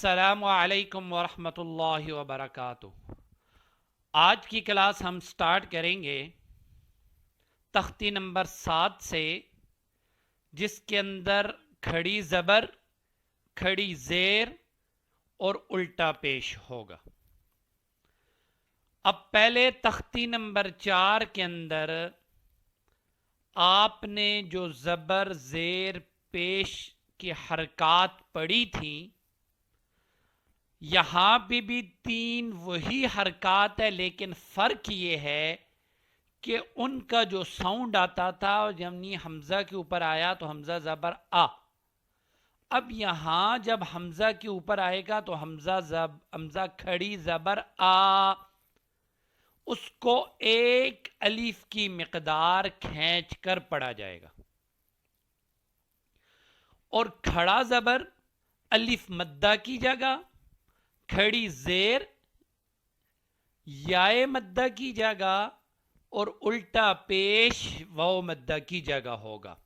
अस्सलामु अलैकुम वरहमतुल्लाहि वबरकातुह। आज की क्लास हम स्टार्ट करेंगे तख्ती नंबर 7 से, जिसके अंदर खड़ी ज़बर, खड़ी ज़ेर और उल्टा पेश होगा। अब पहले तख्ती नंबर 4 के अंदर आपने जो ज़बर ज़ेर पेश की हरकत पढ़ी थी, यहां पे भी 3 वही हरकत है, लेकिन फर्क ये है कि उनका जो साउंड आता था यानी हमजा के ऊपर आया तो हमजा ज़बर आ। अब यहां जब हमजा के ऊपर आएगा तो हमजा खड़ी ज़बर आ, उसको एक अलीफ की मिकदार खींच कर पढ़ा जाएगा। और खड़ा ज़बर अलिफ मद्दा की जगह, खड़ी ज़ेर याए मद्दा की जगह और उल्टा पेश वाव मद्दा की जगह होगा।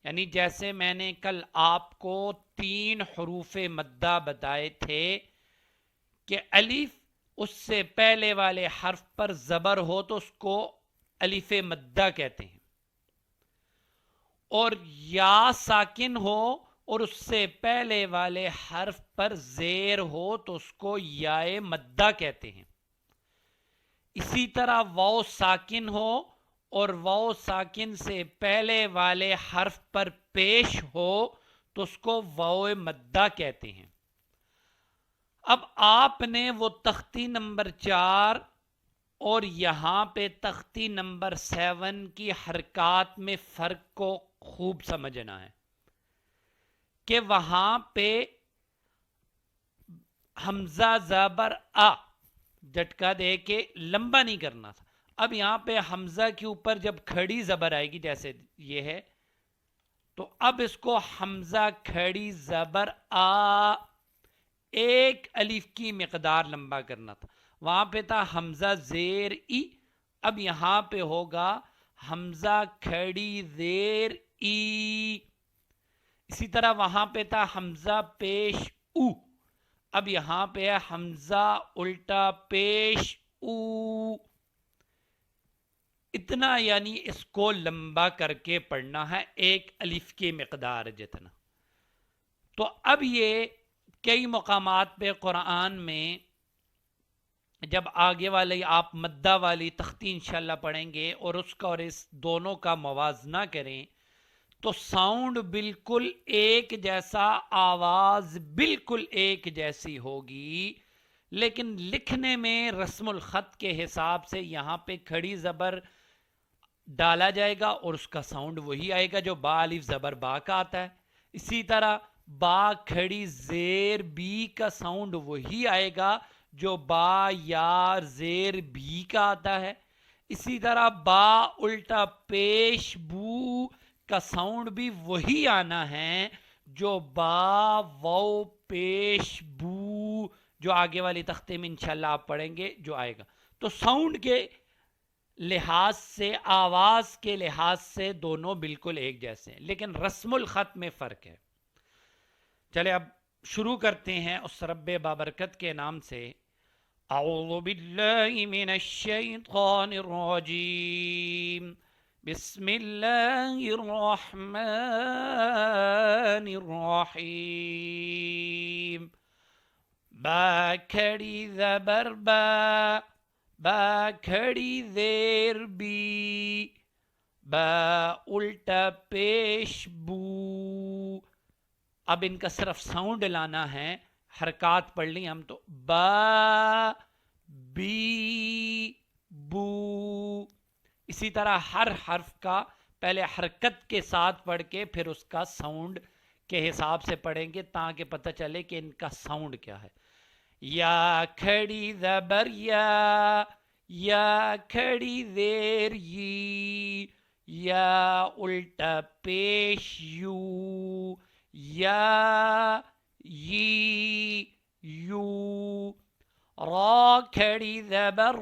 यानी जैसे मैंने कल आपको 3 हरूफ मद्दा बताए थे कि अलिफ उससे पहले वाले हर्फ पर ज़बर हो तो उसको अलिफ मद्दा कहते हैं, और या साकिन हो और उससे पहले वाले हर्फ पर ज़ेर हो तो उसको याए मद्दा कहते हैं। इसी तरह वाव साकिन हो और वाव साकिन से पहले वाले हर्फ पर पेश हो तो उसको वाव मद्दा कहते हैं। अब आपने वो तख्ती नंबर 4 और यहां पे तख्ती नंबर 7 की हरकत में फर्क को खूब समझना है कि वहां पे हमजा ज़बर आ झटका दे के लंबा नहीं करना था। अब यहां पे हमजा के ऊपर जब खड़ी ज़बर आएगी, जैसे ये है, तो अब इसको हमजा खड़ी ज़बर आ एक अलिफ की मिकदार लंबा करना था। वहां पे था हमजा ज़ेर ई, अब यहां पे होगा हमजा खड़ी ज़ेर ई। इसी तरह वहां पे था हमजा पेश उ, अब यहां पे है हमजा उल्टा पेश उ। इतना यानी इसको लंबा करके पढ़ना है, एक अलिफ की मिकदार जितना। तो अब ये कई मकामात पे कुरान में जब आगे वाले आप मद्दा वाली तख्ती इंशाल्लाह पढ़ेंगे और उसका और इस दोनों का मवाजना करें तो साउंड बिल्कुल एक जैसा, आवाज बिल्कुल एक जैसी होगी, लेकिन लिखने में रस्मुल खत के हिसाब से यहां पे खड़ी ज़बर डाला जाएगा और उसका साउंड वही आएगा जो बा अलिफ ज़बर बा का आता है। इसी तरह बा खड़ी ज़ेर बी का साउंड वही आएगा जो बा या ज़ेर बी का आता है। इसी तरह बा उल्टा पेश बू का साउंड भी वही आना है जो बा वाव पेश बू, जो आगे वाली तख्ते में इंशाल्लाह आप पढ़ेंगे जो आएगा। तो साउंड के लिहाज से, आवाज के लिहाज से दोनों बिल्कुल एक जैसे हैं, लेकिन रस्मुल खत में फर्क है। चले अब शुरू करते हैं उस रब्बे बाबरकत के नाम से। अऊज़ु बिल्लाहि मिनश शैतानिर रजीम, बिस्मिल्लाहिर रहमानिर रहीम। बा खड़ी ज़बर बा, बा खड़ी ज़ेर बी, बा उल्टा पेश बू। अब इनका सिर्फ साउंड लाना है, हरकत पढ़ ली हम तो बा बी बू। इसी तरह हर हर्फ का पहले हरकत के साथ पढ़ के फिर उसका साउंड के हिसाब से पढ़ेंगे ताकि पता चले कि इनका साउंड क्या है। या खड़ी ज़बर या खड़ी ज़ेर यी, या उल्टा पेश यू, या यी यू। रा खड़ी ज़बर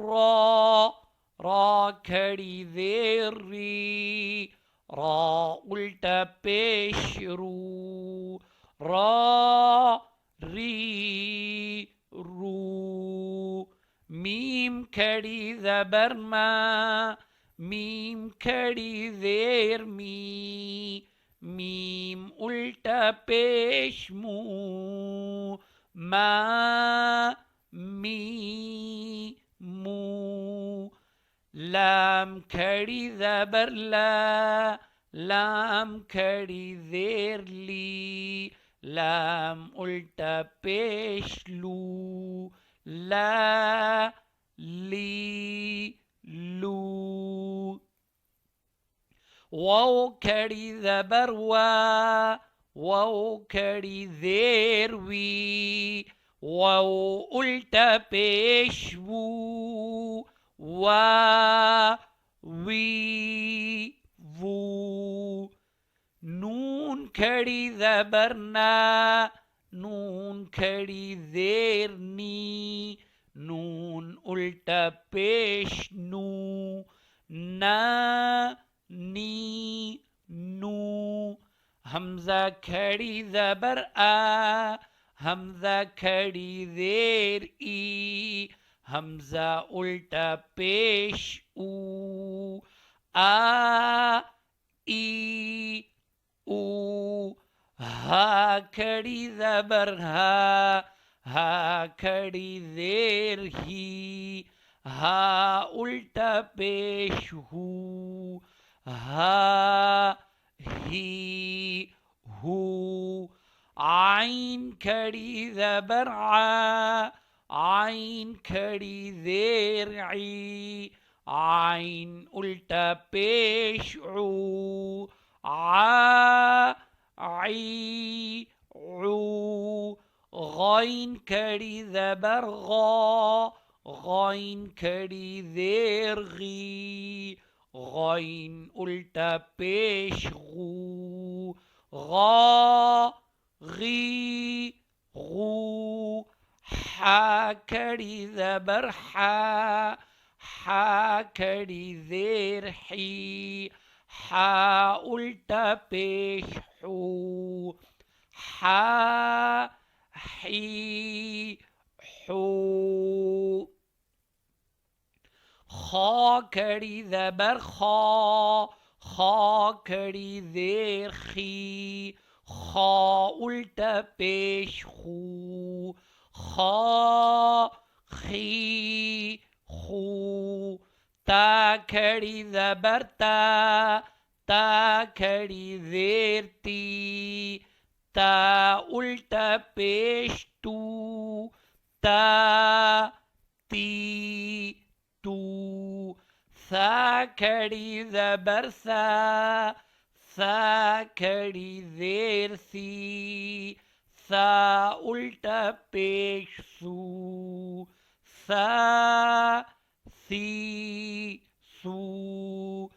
रा खड़ी ज़ेर री, रा उल्टा पेश रू, रा ری رو، میم کھڑی زبر ما، میم کھڑی زیر می، میم الٹا پیش مو، ما می مو، لام کھڑی زبر لا، لام کھڑی زیر لی، لام الٹا پیش لو، لا لی لو، واو کھڑی زبر وا، واو کھڑی زیر وی، واو الٹا پیش وو، وا وی وو، نون کھڑی زبر نا، نون کھڑی زیر نی، نون الٹا پیش نو، نا نی نو، حمزہ کھڑی زبر آ، حمزہ کھڑی زیر ای، حمزہ الٹا پیش او، آ ای او، ہا کھڑی زبر ہا، ہا کھڑی زیر ہی، ہا الٹا پیش ہو، ہا ہی ہو، عین کھڑی زبر آ، عین کھڑی زیر عی، عین الٹا پیش عو، عا عی عو، غین کھڑی زبر غا، غین کھڑی زیر غی، غین الٹا پیش غو، غا غی غو، حا کھڑی زبر حا، حا کھڑی زیر حی، حا الٹا پیش حو، حا حی حو، خا کھڑی زبر خا، خا کھڑی زیر خی، خا الٹا پیش خو، خا خی خو، تا کھڑی زبر تا، تا کھڑی زیر تی، تا الٹا پیش تو، تا تی تو، سا کھڑی زبر سا، سا کھڑی زیر سی، سا الٹا پیش سو، سا سی سو،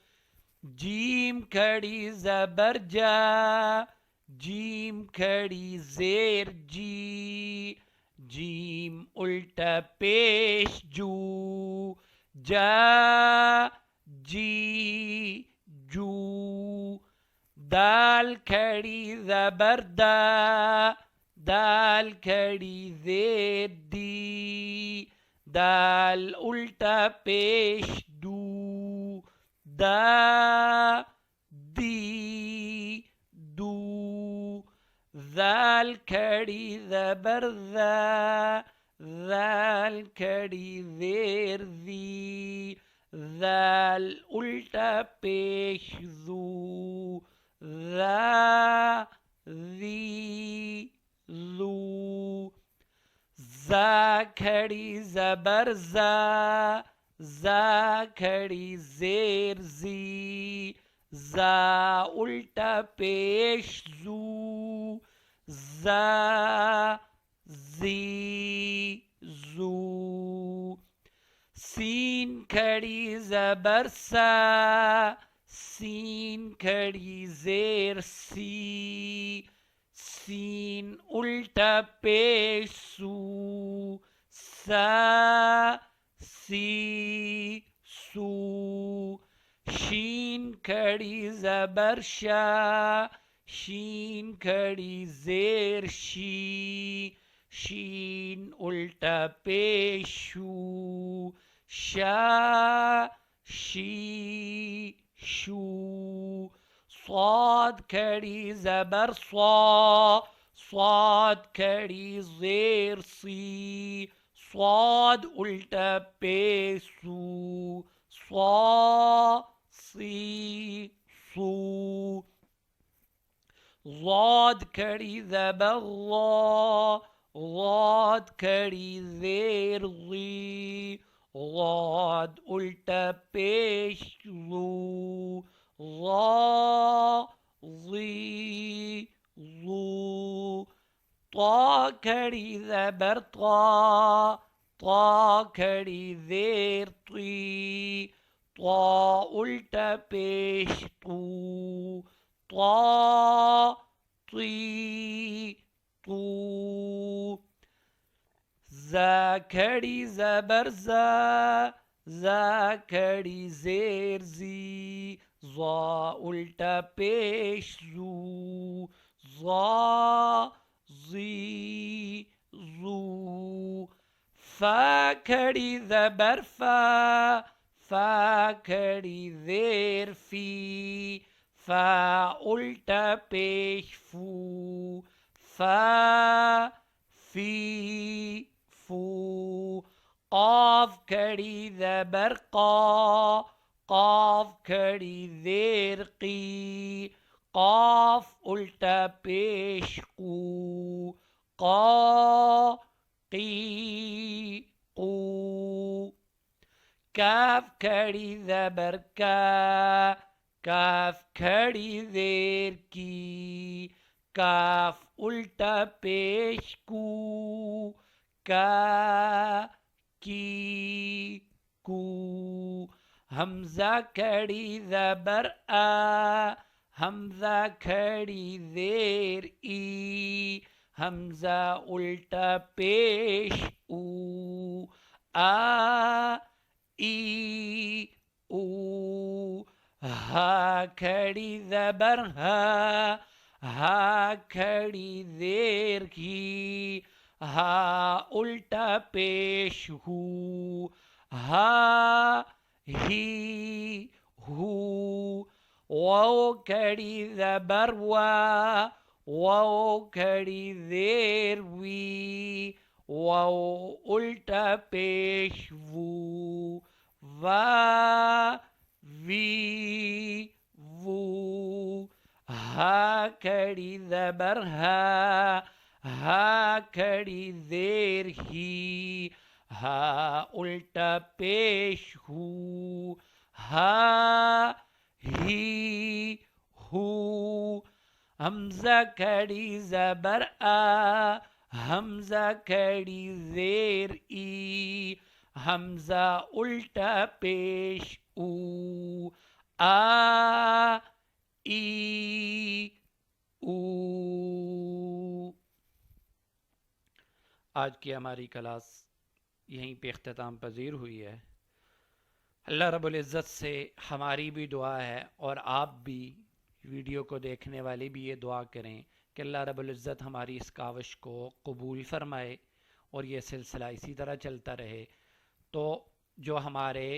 جیم کھڑی زبر جا، جیم کھڑی زیر جی، جیم الٹا پیش جو، جا جی جو، دال کھڑی زبر دا، دال کھڑی زیر دی، دال الٹا پیش دو، دا دی دو، ذال کھڑی زبر ذا، ذال کھڑی زیر ذی، ذال الٹا پیش ذو، ذا ذی ذو، زا کھڑی زبر زا، زا کھڑی زیر زی، زا الٹا پیش زو، زا زی زو، سین کھڑی زبر سا، سین کھڑی زیر سی، سین الٹا پیش سو، سا سی سو، شین کھڑی زبر شا، شین کھڑی زیر شی، شین الٹا پیش شو، شا شی شو، صاد کھڑی زبر صا، صاد کھڑی زیر سی، صاد الٹا پیش سو، صا سی سو، ضاد کھڑی زبر ضا، ضاد کھڑی زیر ضی، ضاد الٹا پیش ضو، ضا ضی ضو، طا کھڑی زبر طا، طا کھڑی زیر طی، طا الٹا پیش طو، طا طی طو، زا کھڑی زبر زا، زا کھڑی زیر زی، زا الٹا پیش زو، زا زی زو، فا کھڑی زبر فا، فا کھڑی زیر فی، فا الٹا پیش فو، فا فی فو، قاف کھڑی زبر قا، قاف کھڑی زیر قی، قاف الٹا پیش قو، قا قی قو، کاف کھڑی زبر کا، کاف کھڑی زیر کی، کاف الٹا پیش کو، کا کی کو، حمزہ کھڑی زبر آ، حمزہ کھڑی زیر ای، حمزہ الٹا پیش او، آ ای او، ہا کھڑی زبر ہا، ہا کھڑی زیر ہی، ہا الٹا پیش ہو، ہا ہی ہو، واو کھڑی زبر وا، واو کھڑی زیر وی، واو الٹا پیش وو، وا وی وو، ہا کھڑی زبر ہا، ہا کھڑی زیر ہی، ہا الٹا پیش ہو، ہا ہی ہو، حمزہ کھڑی زبر آ، حمزہ کھڑی زیر ای، حمزہ الٹا پیش او، آ ای او۔ آج کی ہماری کلاس یہیں پہ اختتام پذیر ہوئی ہے۔ اللہ رب العزت سے ہماری بھی دعا ہے اور آپ بھی ویڈیو کو دیکھنے والے بھی یہ دعا کریں کہ اللہ رب العزت ہماری اس کاوش کو قبول فرمائے اور یہ سلسلہ اسی طرح چلتا رہے۔ تو جو ہمارے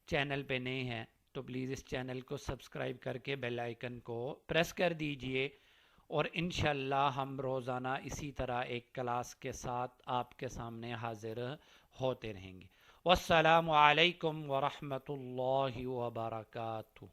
چینل پہ نئے ہیں تو پلیز اس چینل کو سبسکرائب کر کے بیل آئیکن کو پریس کر دیجئے، اور انشاءاللہ ہم روزانہ اسی طرح ایک کلاس کے ساتھ آپ کے سامنے حاضر ہوتے رہیں گے۔ والسلام علیکم ورحمۃ اللہ وبرکاتہ۔